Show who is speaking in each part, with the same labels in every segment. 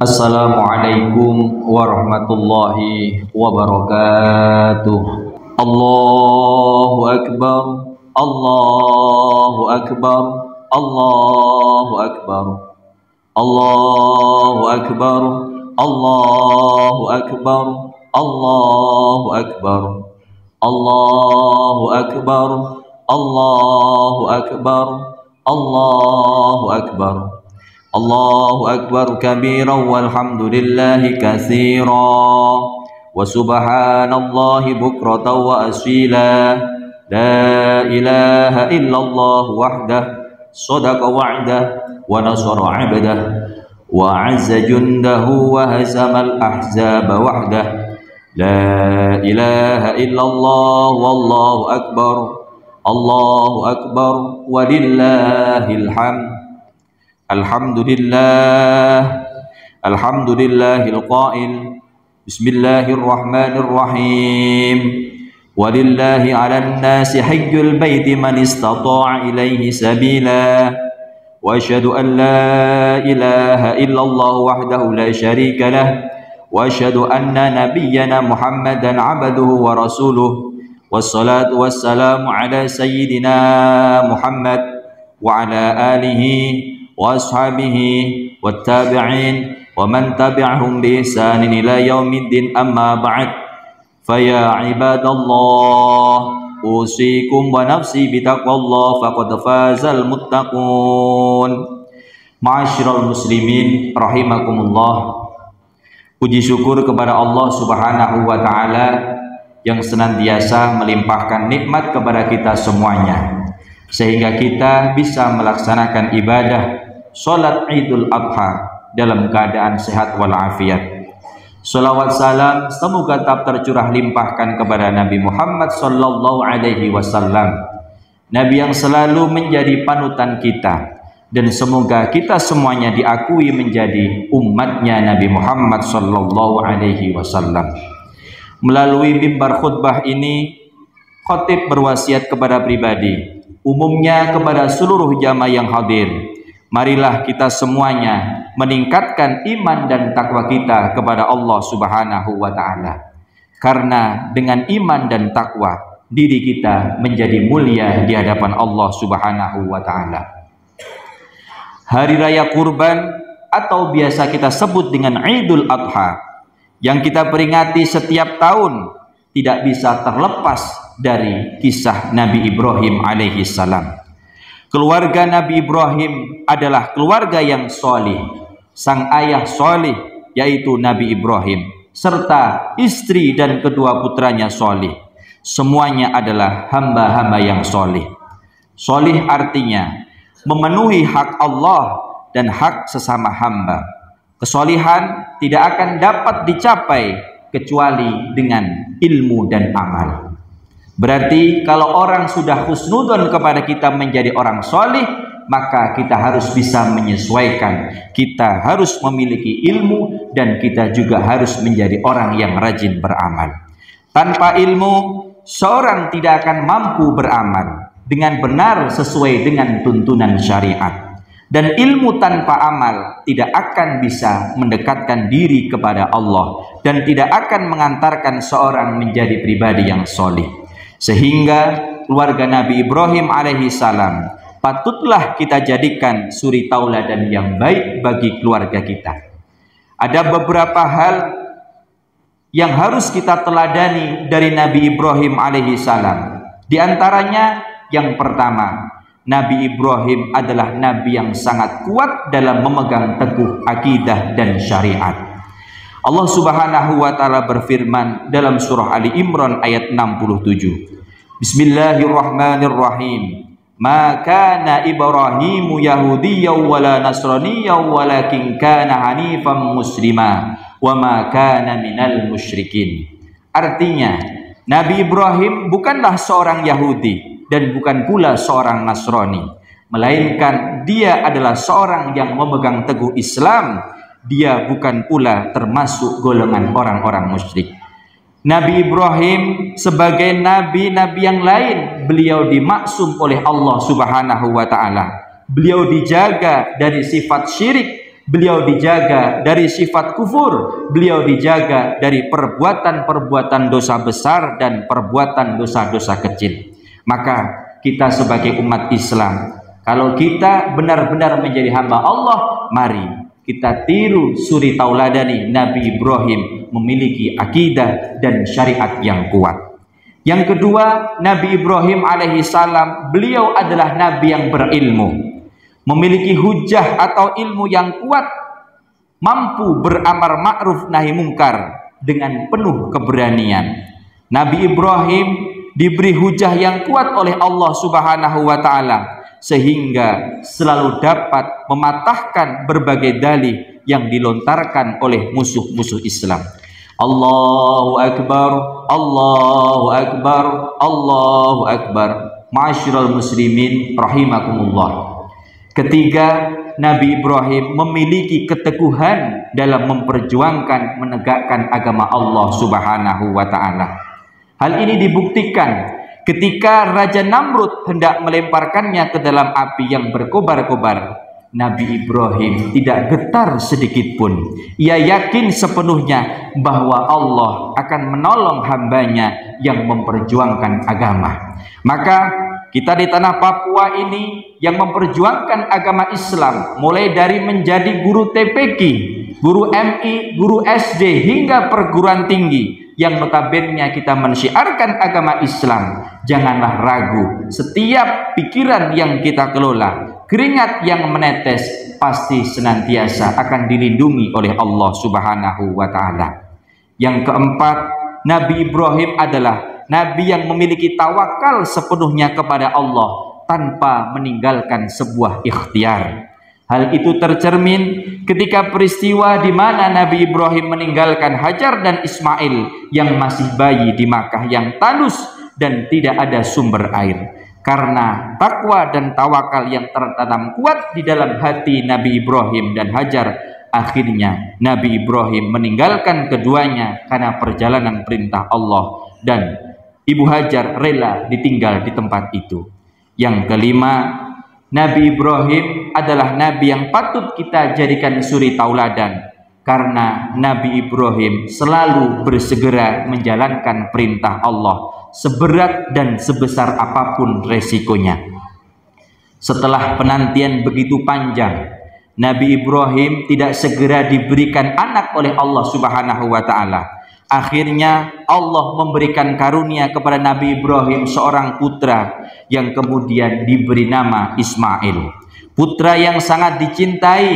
Speaker 1: Assalamualaikum warahmatullahi wabarakatuh. Allahu Akbar, Allahu Akbar, Allahu Akbar, Allahu Akbar, Allahu Akbar, Allahu Akbar, Allahu Akbar, Allahu Akbar, Allahu Akbar. Allahu Akbar kabiran walhamdulillahi katsiran wa subhanallahi bukratan wa asila. La ilaha illallah wahdah sadaqa wa'dah wa nasara 'abdah wa 'azza jundahu wa hazamal ahzaba wahdah. La ilaha illallah wallahu akbar. Allahu akbar walillahil hamd. Alhamdulillah, alhamdulillahil qail bismillahirrahmanirrahim. Walillahi 'alan nasi hajjul baiti man istata'a ilaihi sabila. Wa asyhadu an la ilaha illallah wahdahu la syarika lah. Wa asyhadu anna nabiyyana Muhammadan 'abduhu wa rasuluh. Wassalatu wassalamu ala sayyidina Muhammad wa ala alihi wa ashabihi wattabi'in wa man tabi'ahum bi ihsanin ila yaumiddin, amma ba'd. Faya ibadallah, usikum wa nafsi bitaqwallah faqad fazal muttaqun. Ma'asyiral muslimin rahimakumullah. Puji syukur kepada Allah Subhanahu wa taala yang senantiasa melimpahkan nikmat kepada kita semuanya, sehingga kita bisa melaksanakan ibadah sholat Idul Adha dalam keadaan sehat walafiat. Salawat salam semoga tetap tercurah limpahkan kepada Nabi Muhammad sallallahu alaihi wasallam, Nabi yang selalu menjadi panutan kita, dan semoga kita semuanya diakui menjadi umatnya Nabi Muhammad sallallahu alaihi wasallam. Melalui mimbar khutbah ini, khatib berwasiat kepada pribadi, umumnya kepada seluruh jamaah yang hadir. Marilah kita semuanya meningkatkan iman dan takwa kita kepada Allah Subhanahu wa taala. Karena dengan iman dan takwa, diri kita menjadi mulia di hadapan Allah Subhanahu wa taala. Hari raya kurban atau biasa kita sebut dengan Idul Adha yang kita peringati setiap tahun tidak bisa terlepas dari kisah Nabi Ibrahim alaihi salam. Keluarga Nabi Ibrahim adalah keluarga yang solih. Sang ayah solih, yaitu Nabi Ibrahim, serta istri dan kedua putranya solih. Semuanya adalah hamba-hamba yang solih. Solih artinya memenuhi hak Allah dan hak sesama hamba. Kesolihan tidak akan dapat dicapai kecuali dengan ilmu dan amal. Berarti kalau orang sudah husnudon kepada kita menjadi orang solih, maka kita harus bisa menyesuaikan. Kita harus memiliki ilmu dan kita juga harus menjadi orang yang rajin beramal. Tanpa ilmu, seorang tidak akan mampu beramal dengan benar sesuai dengan tuntunan syariat. Dan ilmu tanpa amal tidak akan bisa mendekatkan diri kepada Allah dan tidak akan mengantarkan seorang menjadi pribadi yang solih. Sehingga keluarga Nabi Ibrahim alaihi salam patutlah kita jadikan suri tauladan yang baik bagi keluarga kita. Ada beberapa hal yang harus kita teladani dari Nabi Ibrahim alaihi salam. Di antaranya yang pertama, Nabi Ibrahim adalah nabi yang sangat kuat dalam memegang teguh akidah dan syariat. Allah Subhanahu wa taala berfirman dalam surah Ali Imran ayat 67. Bismillahirrahmanirrahim. Ma kana Ibrahimu yahudiyyan wala nasraniyyan walakin kana hanifan muslima wa ma kana minal musyrikin. Artinya, Nabi Ibrahim bukanlah seorang Yahudi dan bukan pula seorang Nasrani, melainkan dia adalah seorang yang memegang teguh Islam. Dia bukan pula termasuk golongan orang-orang musyrik. Nabi Ibrahim sebagai nabi-nabi yang lain, beliau dimaksum oleh Allah Subhanahu wa taala. Beliau dijaga dari sifat syirik, beliau dijaga dari sifat kufur, beliau dijaga dari perbuatan-perbuatan dosa besar dan perbuatan dosa-dosa kecil. Maka kita sebagai umat Islam, kalau kita benar-benar menjadi hamba Allah, mari kita tiru suri tauladani Nabi Ibrahim memiliki akidah dan syariat yang kuat. Yang kedua, Nabi Ibrahim alaihissalam, beliau adalah nabi yang berilmu, memiliki hujah atau ilmu yang kuat, mampu beramar ma'ruf nahi mungkar dengan penuh keberanian. Nabi Ibrahim diberi hujah yang kuat oleh Allah Subhanahu wa taala sehingga selalu dapat mematahkan berbagai dalih yang dilontarkan oleh musuh-musuh Islam. Allahu Akbar, Allahu Akbar, Allahu Akbar. Ma'asyiral muslimin rahimakumullah. Ketiga, Nabi Ibrahim memiliki keteguhan dalam memperjuangkan menegakkan agama Allah Subhanahu wa taala. Hal ini dibuktikan ketika Raja Namrud hendak melemparkannya ke dalam api yang berkobar-kobar. Nabi Ibrahim tidak getar sedikit pun. Ia yakin sepenuhnya bahwa Allah akan menolong hambanya yang memperjuangkan agama. Maka kita di tanah Papua ini yang memperjuangkan agama Islam, mulai dari menjadi guru TPQ, guru MI, guru SD hingga perguruan tinggi, yang notabene kita mensyiarkan agama Islam, janganlah ragu. Setiap pikiran yang kita kelola, keringat yang menetes, pasti senantiasa akan dilindungi oleh Allah Subhanahu wa taala. Yang keempat, Nabi Ibrahim adalah nabi yang memiliki tawakal sepenuhnya kepada Allah tanpa meninggalkan sebuah ikhtiar. Hal itu tercermin ketika peristiwa di mana Nabi Ibrahim meninggalkan Hajar dan Ismail yang masih bayi di Makkah yang tandus dan tidak ada sumber air. Karena takwa dan tawakal yang tertanam kuat di dalam hati Nabi Ibrahim dan Hajar, akhirnya Nabi Ibrahim meninggalkan keduanya karena perjalanan perintah Allah, dan Ibu Hajar rela ditinggal di tempat itu. Yang kelima, Nabi Ibrahim adalah nabi yang patut kita jadikan suri tauladan, karena Nabi Ibrahim selalu bersegera menjalankan perintah Allah seberat dan sebesar apapun resikonya. Setelah penantian begitu panjang, Nabi Ibrahim tidak segera diberikan anak oleh Allah Subhanahu wa taala. Akhirnya Allah memberikan karunia kepada Nabi Ibrahim seorang putra yang kemudian diberi nama Ismail. Putra yang sangat dicintai,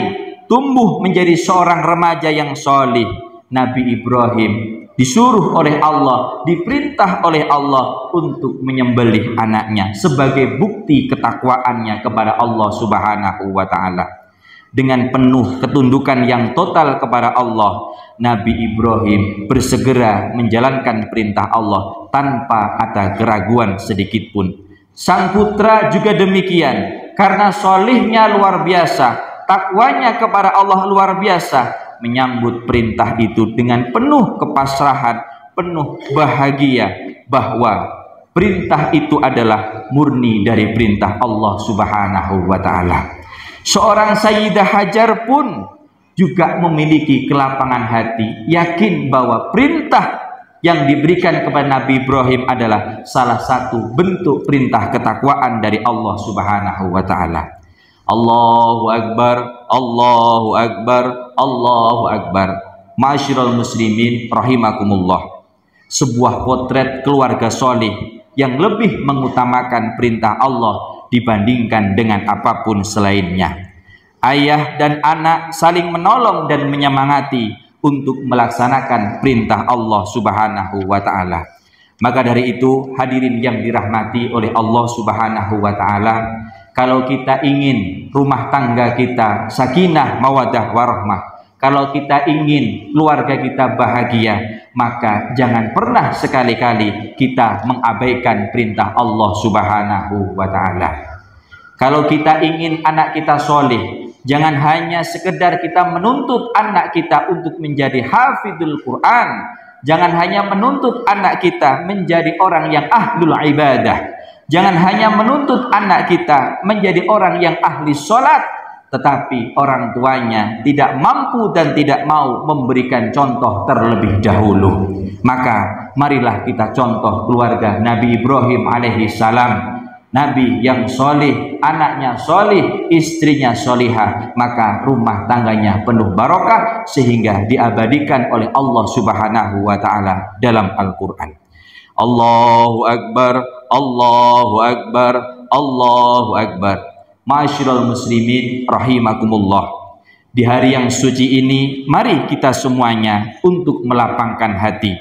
Speaker 1: tumbuh menjadi seorang remaja yang solih. Nabi Ibrahim disuruh oleh Allah, diperintah oleh Allah untuk menyembelih anaknya sebagai bukti ketakwaannya kepada Allah Subhanahu wa taala. Dengan penuh ketundukan yang total kepada Allah, Nabi Ibrahim bersegera menjalankan perintah Allah tanpa ada keraguan sedikit pun. Sang putra juga demikian, karena solihnya luar biasa, takwanya kepada Allah luar biasa, menyambut perintah itu dengan penuh kepasrahan, penuh bahagia bahwa perintah itu adalah murni dari perintah Allah Subhanahu wa taala. Seorang Sayyidah Hajar pun juga memiliki kelapangan hati, yakin bahwa perintah yang diberikan kepada Nabi Ibrahim adalah salah satu bentuk perintah ketakwaan dari Allah Subhanahu wa taala. Allahu Akbar, Allahu Akbar, Allahu Akbar. Ma'asyiral muslimin rahimakumullah. Sebuah potret keluarga solih yang lebih mengutamakan perintah Allah dibandingkan dengan apapun selainnya. Ayah dan anak saling menolong dan menyemangati untuk melaksanakan perintah Allah Subhanahu wa taala. Maka dari itu, hadirin yang dirahmati oleh Allah Subhanahu wa taala, kalau kita ingin rumah tangga kita sakinah, mawaddah, warahmah, kalau kita ingin keluarga kita bahagia, maka jangan pernah sekali-kali kita mengabaikan perintah Allah Subhanahu wa taala. Kalau kita ingin anak kita soleh, jangan hanya sekedar kita menuntut anak kita untuk menjadi hafidul Quran, jangan hanya menuntut anak kita menjadi orang yang ahlul ibadah, jangan hanya menuntut anak kita menjadi orang yang ahli sholat, tetapi orang tuanya tidak mampu dan tidak mau memberikan contoh terlebih dahulu. Maka marilah kita contoh keluarga Nabi Ibrahim alaihi salam, Nabi yang solih, anaknya solih, istrinya solihah, maka rumah tangganya penuh barokah sehingga diabadikan oleh Allah Subhanahu wa Ta'ala dalam Al-Quran. Allahu Akbar, Allahu Akbar, Allahu Akbar. Ma'asyiral muslimin rahimakumullah. Di hari yang suci ini, mari kita semuanya untuk melapangkan hati.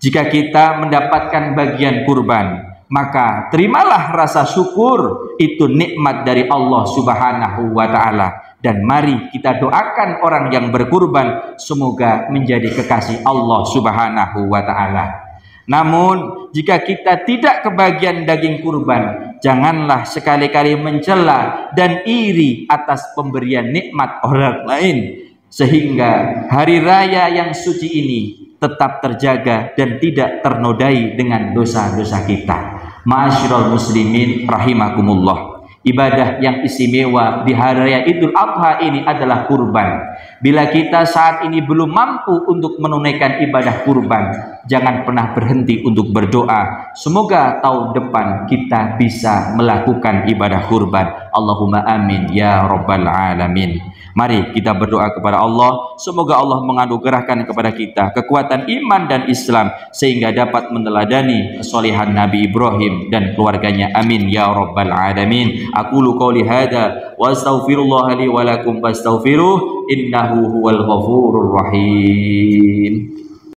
Speaker 1: Jika kita mendapatkan bagian kurban, maka terimalah rasa syukur, itu nikmat dari Allah Subhanahu wa Ta'ala. Dan mari kita doakan orang yang berkurban semoga menjadi kekasih Allah Subhanahu wa Ta'ala. Namun jika kita tidak kebagian daging kurban, janganlah sekali-kali mencela dan iri atas pemberian nikmat orang lain, sehingga hari raya yang suci ini tetap terjaga dan tidak ternodai dengan dosa-dosa kita. Ma'asyiral muslimin rahimakumullah. Ibadah yang istimewa di hari raya Idul Adha ini adalah kurban. Bila kita saat ini belum mampu untuk menunaikan ibadah kurban, jangan pernah berhenti untuk berdoa. Semoga tahun depan kita bisa melakukan ibadah kurban. Allahumma amin ya rabbal alamin. Mari kita berdoa kepada Allah, semoga Allah menganugerahkan kepada kita kekuatan iman dan Islam sehingga dapat meneladani kesolehan Nabi Ibrahim dan keluarganya. Amin ya rabbal alamin. Aqulu qouli hadza wa astaghfirullah li wa lakum fastaghfiruh innahu huwal ghafurur rahim.